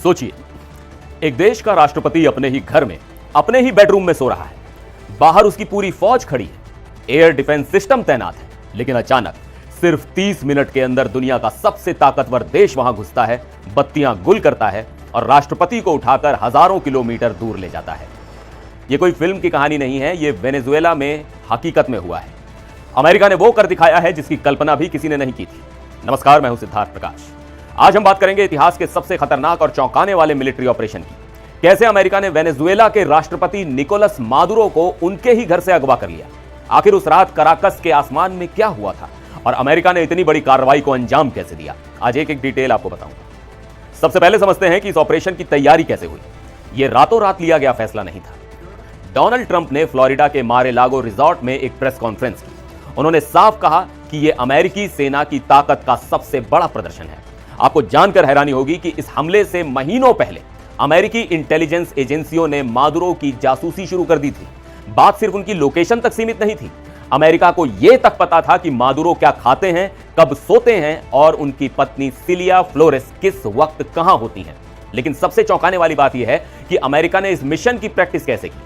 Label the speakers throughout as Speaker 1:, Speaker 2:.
Speaker 1: सोचिए, एक देश का राष्ट्रपति अपने ही घर में, अपने ही बेडरूम में सो रहा है। बाहर उसकी पूरी फौज खड़ी है, एयर डिफेंस सिस्टम तैनात है, लेकिन अचानक सिर्फ 30 मिनट के अंदर दुनिया का सबसे ताकतवर देश वहां घुसता है, बत्तियां गुल करता है और राष्ट्रपति को उठाकर हजारों किलोमीटर दूर ले जाता है। यह कोई फिल्म की कहानी नहीं है, यह वेनेजुएला में हकीकत में हुआ है। अमेरिका ने वो कर दिखाया है जिसकी कल्पना भी किसी ने नहीं की थी। नमस्कार, मैं हूं सिद्धार्थ प्रकाश। आज हम बात करेंगे इतिहास के सबसे खतरनाक और चौंकाने वाले मिलिट्री ऑपरेशन की। कैसे अमेरिका ने वेनेजुएला के राष्ट्रपति निकोलस मादुरो को उनके ही घर से अगवा कर लिया। आखिर उस रात कराकस के आसमान में क्या हुआ था और अमेरिका ने इतनी बड़ी कार्रवाई को अंजाम कैसे दिया। आज एक एक डिटेल आपको बताऊंगा। सबसे पहले समझते हैं कि इस ऑपरेशन की तैयारी कैसे हुई। यह रातों रात लिया गया फैसला नहीं था। डोनाल्ड ट्रंप ने फ्लोरिडा के मारे लागो रिजॉर्ट में एक प्रेस कॉन्फ्रेंस की। उन्होंने साफ कहा कि यह अमेरिकी सेना की ताकत का सबसे बड़ा प्रदर्शन है। आपको जानकर हैरानी होगी कि इस हमले से महीनों पहले अमेरिकी इंटेलिजेंस एजेंसियों ने मादुरो की जासूसी शुरू कर दी थी। बात सिर्फ उनकी लोकेशन तक सीमित नहीं थी। अमेरिका को यह तक पता था कि मादुरो क्या खाते हैं, कब सोते हैं और उनकी पत्नी सिलिया फ्लोरेस किस वक्त कहां होती हैं। लेकिन सबसे चौंकाने वाली बात यह है कि अमेरिका ने इस मिशन की प्रैक्टिस कैसे की।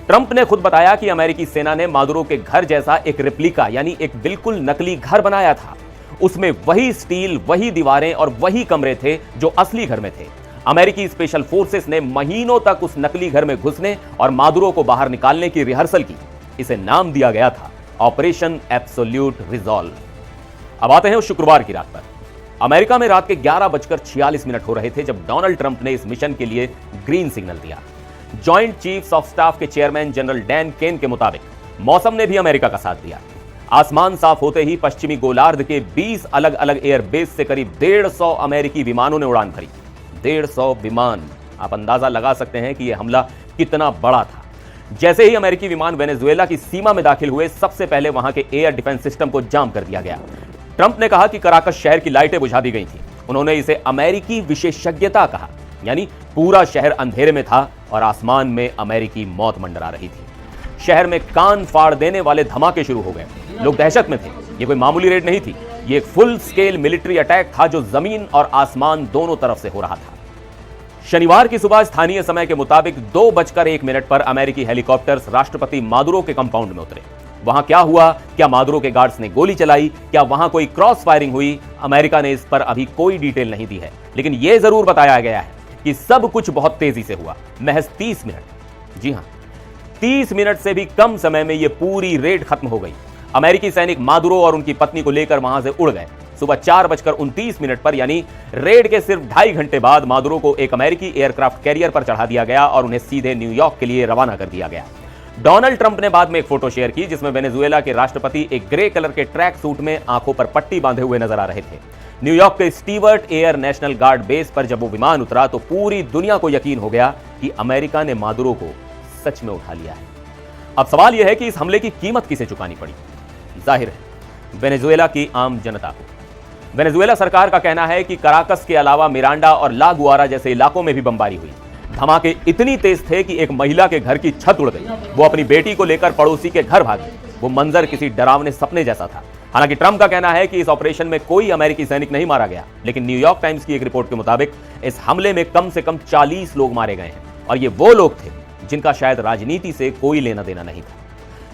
Speaker 1: ट्रंप ने खुद बताया कि अमेरिकी सेना ने मादुरो के घर जैसा एक रेप्लिका यानी एक बिल्कुल नकली घर बनाया था। उसमें वही स्टील, वही दीवारें और वही कमरे थे जो असली घर में थे। अमेरिकी स्पेशल फोर्सेस ने महीनों तक उस नकली घर में घुसने और मादुरो को बाहर निकालने की रिहर्सल की। इसे नाम दिया गया था ऑपरेशन एब्सोल्यूट रिजॉल्व। अब आते हैं उस शुक्रवार की रात पर। अमेरिका में रात के 11:46 हो रहे थे जब डोनाल्ड ट्रंप ने इस मिशन के लिए ग्रीन सिग्नल दिया। जॉइंट चीफ्स ऑफ स्टाफ के चेयरमैन जनरल डैन केन के मुताबिक मौसम ने भी अमेरिका का साथ दिया। आसमान साफ होते ही पश्चिमी गोलार्ध के 20 अलग अलग एयरबेस से करीब 150 अमेरिकी विमानों ने उड़ान भरी। 150 विमान। आप अंदाजा लगा सकते हैं कि यह हमला कितना बड़ा था। जैसे ही अमेरिकी विमान वेनेजुएला की सीमा में दाखिल हुए, सबसे पहले वहां के एयर डिफेंस सिस्टम को जाम कर दिया गया। ट्रंप ने कहा कि कराकस शहर की लाइटें बुझा दी गई थी। उन्होंने इसे अमेरिकी विशेषज्ञता कहा, यानी पूरा शहर अंधेरे में था और आसमान में अमेरिकी मौत मंडरा रही थी। शहर में कान फाड़ देने वाले धमाके शुरू हो गए। लोग दहशत में थे। यह कोई मामूली रेड नहीं थी, यह एक फुल स्केल मिलिट्री अटैक था जो जमीन और आसमान दोनों तरफ से हो रहा था। शनिवार की सुबह स्थानीय समय के मुताबिक 2:01 पर अमेरिकी हेलीकॉप्टर्स राष्ट्रपति मादुरो के कंपाउंड में उतरे। वहां क्या हुआ, क्या मादुरो के गार्ड्स ने गोली चलाई, क्या वहां कोई क्रॉस फायरिंग हुई, अमेरिका ने इस पर अभी कोई डिटेल नहीं दी है। लेकिन यह जरूर बताया गया है कि सब कुछ बहुत तेजी से हुआ। महज 30 मिनट, जी हां, 30 मिनट से भी कम समय में यह पूरी रेड खत्म हो गई। अमेरिकी सैनिक मादुरो और उनकी पत्नी को लेकर वहां से उड़ गए। सुबह 4:29 पर यानी रेड के सिर्फ 2.5 घंटे बाद मादुरो को एक अमेरिकी एयरक्राफ्ट कैरियर पर चढ़ा दिया गया और उन्हें सीधे न्यूयॉर्क के लिए रवाना कर दिया गया। डोनाल्ड ट्रंप ने बाद में एक फोटो शेयर की जिसमें वेनेजुएला के राष्ट्रपति एक ग्रे कलर के ट्रैक सूट में आंखों पर पट्टी बांधे हुए नजर आ रहे थे। न्यूयॉर्क के Stewart air national guard base पर जब वो विमान उतरा तो पूरी दुनिया को यकीन हो गया कि अमेरिका ने मादुरो को सच में उठा लिया है। अब सवाल यह है कि इस हमले की कीमत किसे चुकानी पड़ी। जाहिर है, वेनेजुएला की आम जनता को। वेनेजुएला सरकार का कहना है कि कराकस के अलावा मिरांडा और ला गुआरा जैसे इलाकों में भी बमबारी हुई। धमाके इतनी तेज थे कि एक महिला के घर की छत उड़ गई। वो अपनी बेटी को लेकर पड़ोसी के घर भागी। वो मंजर किसी डरावने सपने जैसा था। हालांकि ट्रंप का कहना है कि इस ऑपरेशन में कोई अमेरिकी सैनिक नहीं मारा गया, लेकिन न्यूयॉर्क टाइम्स की एक रिपोर्ट के मुताबिक इस हमले में कम से कम 40 लोग मारे गए हैं और ये वो लोग थे जिनका शायद राजनीति से कोई लेना देना नहीं था।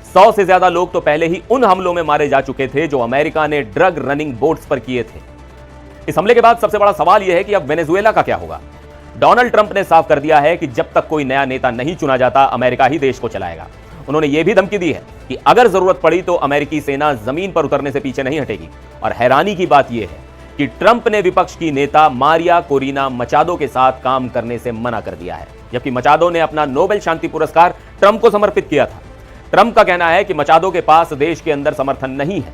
Speaker 1: 100 से ज्यादा लोग तो पहले ही उन हमलों में मारे जा चुके थे जो अमेरिका ने ड्रग रनिंग बोट्स पर किए थे। इस हमले के बाद सबसे बड़ा सवाल यह है कि अब वेनेजुएला का क्या होगा। डोनाल्ड ट्रंप ने साफ कर दिया है कि जब तक कोई नया नेता नहीं चुना जाता, अमेरिका ही देश को चलाएगा। उन्होंने यह भी धमकी दी है कि अगर जरूरत पड़ी तो अमेरिकी सेना जमीन पर उतरने से पीछे नहीं हटेगी। और हैरानी की बात यह है कि ट्रंप ने विपक्ष की नेता मारिया कोरिना मचादो के साथ काम करने से मना कर दिया है, जबकि मचादो ने अपना नोबेल शांति पुरस्कार ट्रंप को समर्पित किया था। ट्रंप का कहना है कि मचादो के पास देश के अंदर समर्थन नहीं है।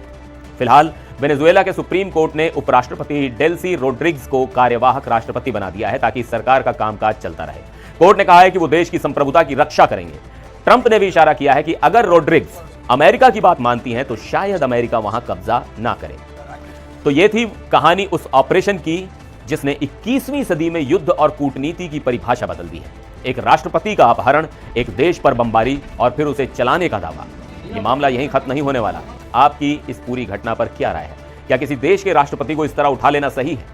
Speaker 1: फिलहाल वेनेजुएला के सुप्रीम कोर्ट ने उपराष्ट्रपति डेल्सी रोड्रिग्स को कार्यवाहक राष्ट्रपति बना दिया है ताकि सरकार का कामकाज चलता रहे। कोर्ट ने कहा है कि वो देश की संप्रभुता की रक्षा करेंगे। ट्रंप ने भी इशारा किया है कि अगर रोड्रिग्स अमेरिका की बात मानती हैं तो शायद अमेरिका वहां कब्जा ना करे। तो यह थी कहानी उस ऑपरेशन की जिसने 21वीं सदी में युद्ध और कूटनीति की परिभाषा बदल दी है। एक राष्ट्रपति का अपहरण, एक देश पर बमबारी और फिर उसे चलाने का दावा। यह मामला यहीं खत्म नहीं होने वाला। आपकी इस पूरी घटना पर क्या राय है? क्या किसी देश के राष्ट्रपति को इस तरह उठा लेना सही है?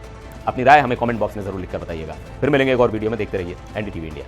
Speaker 1: अपनी राय हमें कमेंट बॉक्स में जरूर लिखकर बताइएगा। फिर मिलेंगे एक और वीडियो में, देखते रहिए एनडीटीवी इंडिया।